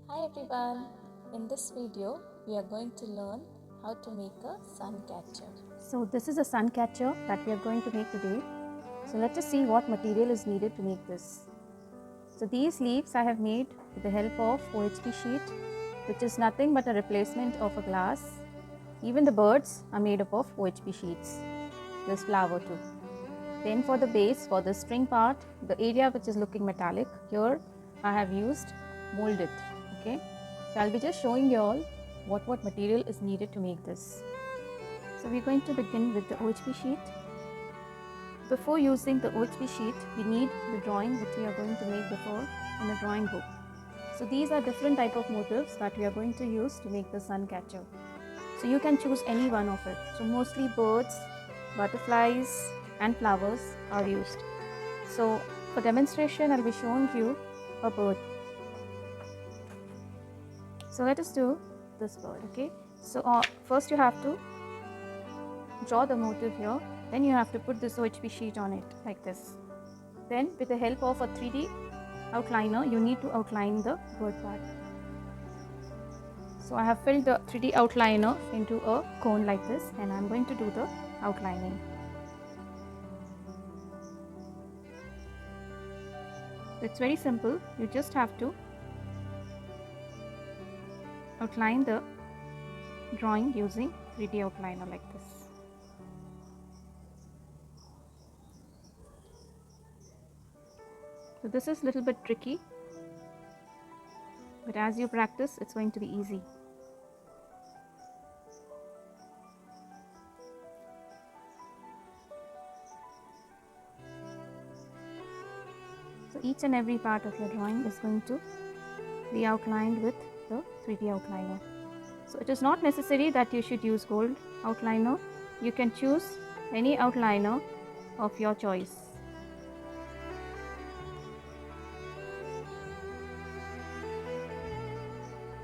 Hi everyone, in this video we are going to learn how to make a sun catcher. So this is a sun catcher that we are going to make today. So let us see what material is needed to make this. So these leaves I have made with the help of OHP sheet, which is nothing but a replacement of a glass. Even the birds are made up of OHP sheets. This flower too. Then for the base, for the string part, the area which is looking metallic, here I have used molded. Okay. So I'll be just showing you all what material is needed to make this. So we're going to begin with the OHP sheet. Before using the OHP sheet, we need the drawing which we are going to make before in a drawing book. So these are different type of motifs that we are going to use to make the sun catcher. So you can choose any one of it. So mostly birds, butterflies and flowers are used. So for demonstration, I'll be showing you a bird. So let us do this bird, okay? So first you have to draw the motif here. Then you have to put this OHP sheet on it like this. Then with the help of a 3D outliner, you need to outline the bird part. So I have filled the 3D outliner into a cone like this, and I'm going to do the outlining. It's very simple. You just have to outline the drawing using 3D outliner like this. So this is a little bit tricky, but as you practice, it's going to be easy. So each and every part of your drawing is going to be outlined with the 3D outliner. So it is not necessary that you should use gold outliner. You can choose any outliner of your choice.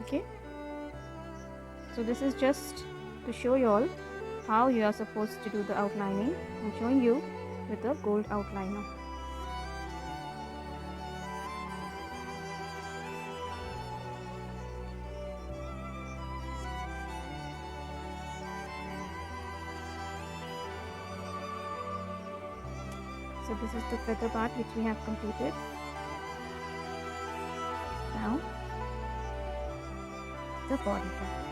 Okay. So this is just to show you all how you are supposed to do the outlining. I'm showing you with a gold outliner. So this is the feather part which we have completed. Now the body part.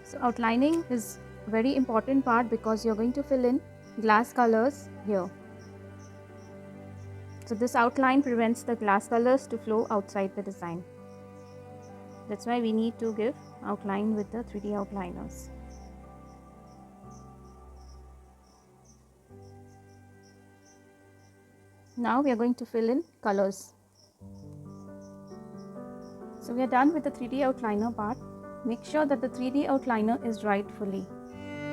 So outlining is a very important part because you're going to fill in glass colors here. So this outline prevents the glass colors to flow outside the design. That's why we need to give outline with the 3D outliners. Now we are going to fill in colors. So we are done with the 3D outliner part. Make sure that the 3D outliner is dried fully.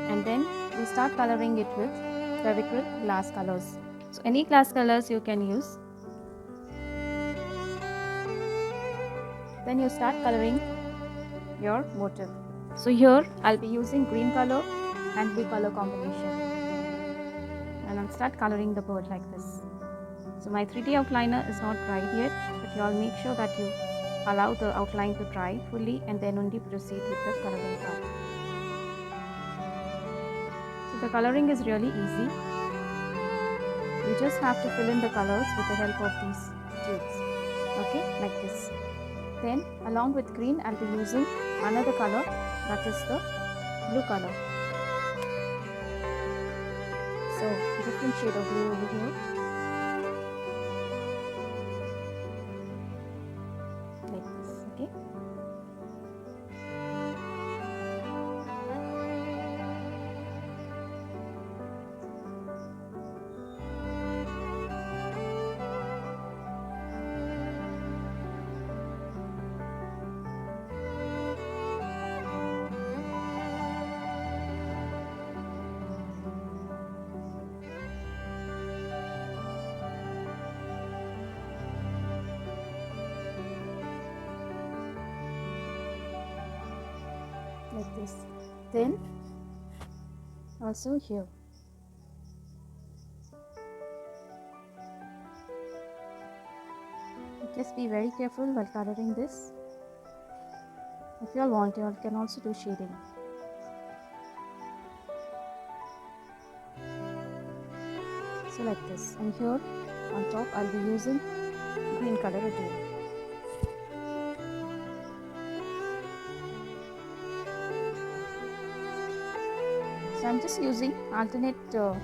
And then we start coloring it with Fevicryl glass colors. So any glass colors you can use. Then you start coloring your motif. So here I'll be using green color and blue color combination. And I'll start coloring the bird like this. So my 3D outliner is not dried yet, but you all make sure that you allow the outline to dry fully and then only proceed with the coloring part. So the coloring is really easy. You just have to fill in the colors with the help of these tubes. Okay, like this. Then along with green, I'll be using another color, that is the blue color. So different shade of blue over here. Like this, okay. like this. Then also here. Just be very careful while coloring this. If you all want, you all can also do shading. So like this, and here on top I'll be using green color again. So I'm just using alternate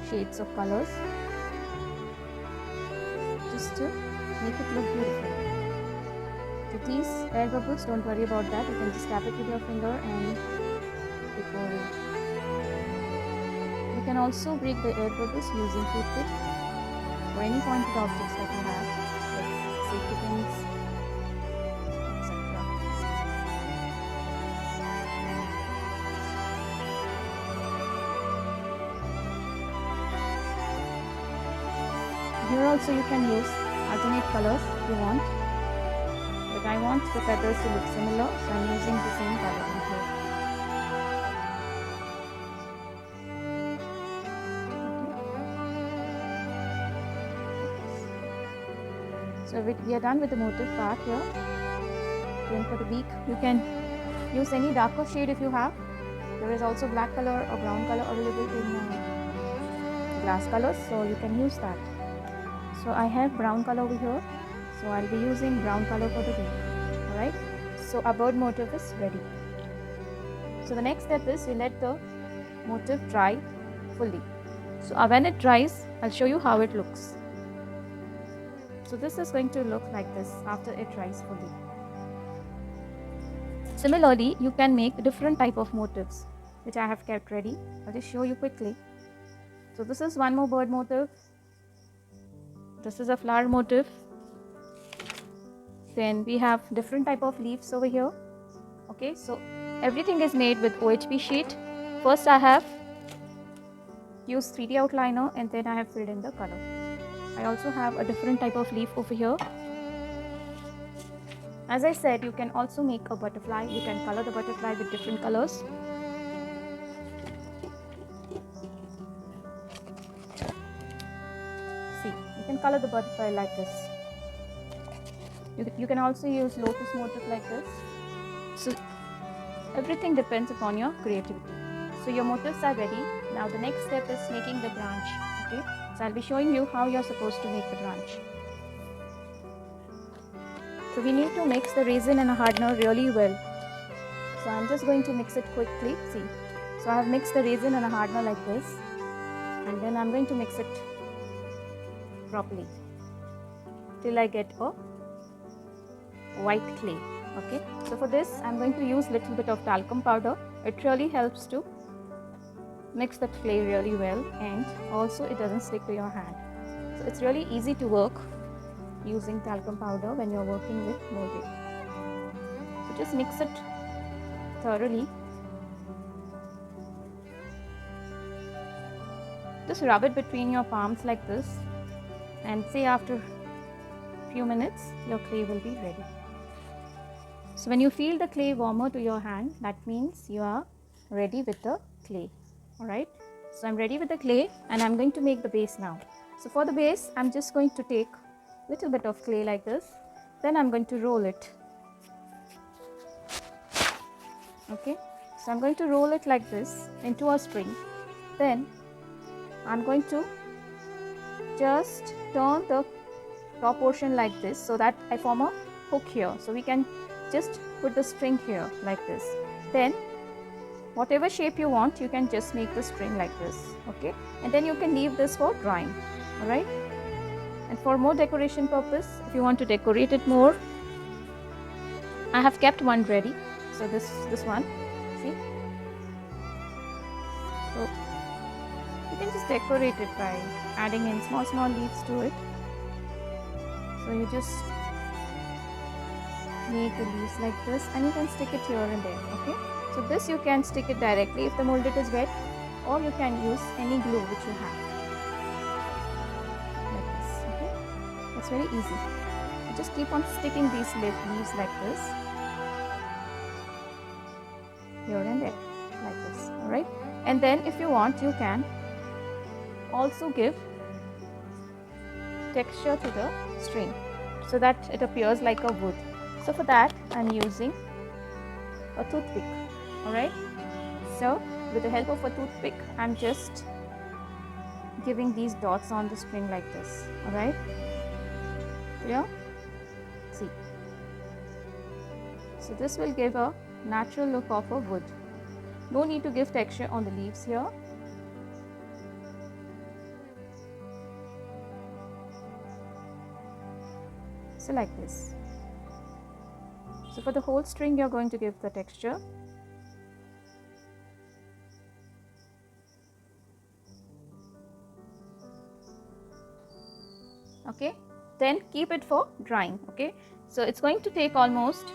shades of colors just to make it look beautiful. So these air bubbles, don't worry about that, you can just tap it with your finger and decorate it. You can also break the air bubbles using toothpick or any pointed objects that you have, like safety pins, etc. Here also you can use alternate colors if you want, but I want the feathers to look similar, so I'm using the same color in here. So we are done with the motif part here. Then for the beak, you can use any darker shade if you have. There is also black color or brown color available in glass colors, so you can use that. So I have brown color over here, so I'll be using brown color for the beak. Alright, so our bird motif is ready. So the next step is we let the motif dry fully. So when it dries, I'll show you how it looks. So this is going to look like this after it dries fully. Similarly, you can make different type of motifs, which I have kept ready. I'll just show you quickly. So this is one more bird motif. This is a flower motif. Then we have different type of leaves over here. Okay, so everything is made with OHP sheet. First I have used 3D outliner and then I have filled in the color. I also have a different type of leaf over here. As I said, you can also make a butterfly. You can color the butterfly with different colors. See, you can color the butterfly like this. You can also use lotus motif like this. So everything depends upon your creativity. So your motifs are ready. Now the next step is making the branch. Okay, so I'll be showing you how you're supposed to make the branch. So we need to mix the resin and a hardener really well. So I'm just going to mix it quickly. See, so I have mixed the resin and a hardener like this, and then I'm going to mix it properly till I get a white clay. Okay, so for this I'm going to use little bit of talcum powder. It really helps to mix the clay really well, and also it doesn't stick to your hand. So it's really easy to work using talcum powder when you're working with molding. So just mix it thoroughly. Just rub it between your palms like this, and say after few minutes your clay will be ready. So when you feel the clay warmer to your hand, that means you are ready with the clay. Alright, so I'm ready with the clay and I'm going to make the base now. So for the base, I'm just going to take a little bit of clay like this, then I'm going to roll it. Okay, so I'm going to roll it like this into a string. Then I'm going to just turn the top portion like this so that I form a hook here. So we can just put the string here like this. Then whatever shape you want, you can just make the string like this. Okay, and then you can leave this for drying. Alright, and for more decoration purpose, if you want to decorate it more, I have kept one ready. So this one, see, so you can just decorate it by adding in small leaves to it. So you just make the leaves like this and you can stick it here and there. Okay, so this you can stick it directly if the molded is wet, or you can use any glue which you have like this. Okay, it's very easy. You just keep on sticking these leaves like this here and there. Alright, and then if you want, you can also give texture to the string so that it appears like a wood. So for that I'm using a toothpick. Alright, so with the help of a toothpick I'm just giving these dots on the string like this. Alright, here, see. So this will give a natural look of a wood. No need to give texture on the leaves here. So like this. So for the whole string you're going to give the texture. Okay, then keep it for drying. Okay, so it's going to take almost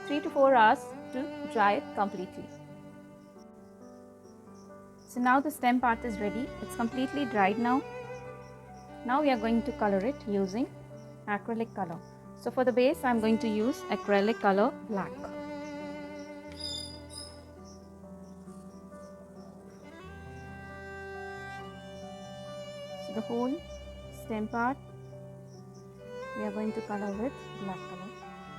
3 to 4 hours to dry it completely. So now the stem part is ready. It's completely dried now. Now we are going to color it using acrylic color. So for the base I'm going to use acrylic color black. So the whole stem part we are going to color with black color,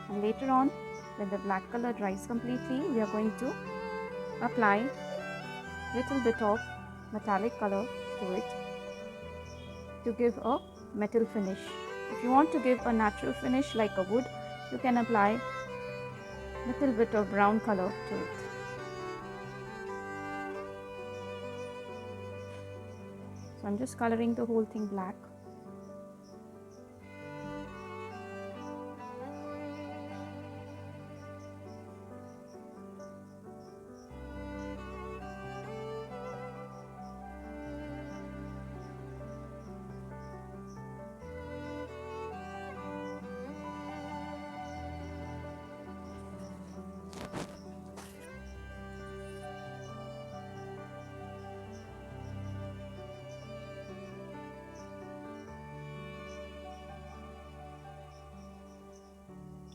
and later on when the black color dries completely we are going to apply little bit of metallic color to it to give a metal finish. If you want to give a natural finish like a wood, you can apply little bit of brown color to it. So I'm just coloring the whole thing black.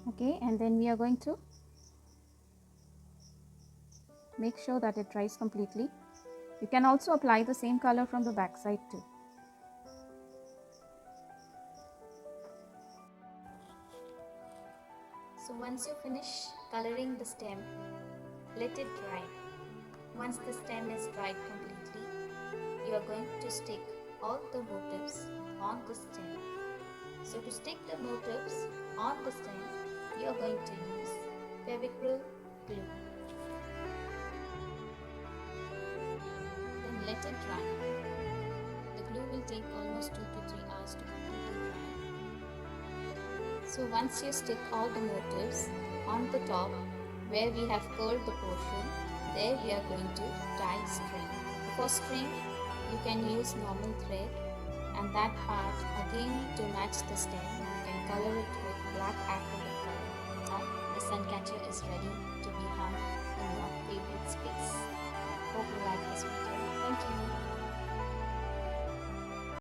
Okay, and then we are going to make sure that it dries completely. You can also apply the same color from the back side too. So once you finish coloring the stem, let it dry. Once the stem is dried completely, you are going to stick all the motifs on the stem. So to stick the motifs on the stem, you are going to use Fevicryl glue. Then let it dry. The glue will take almost 2 to 3 hours to completely dry. So once you stick all the motifs on the top where we have curled the portion, there we are going to tie string. For string, you can use normal thread, and that part again to match the stem, you can color it with black acrylic color. Now the Suncatcher is ready to be hung in your favorite space. Hope you like this video. Thank you.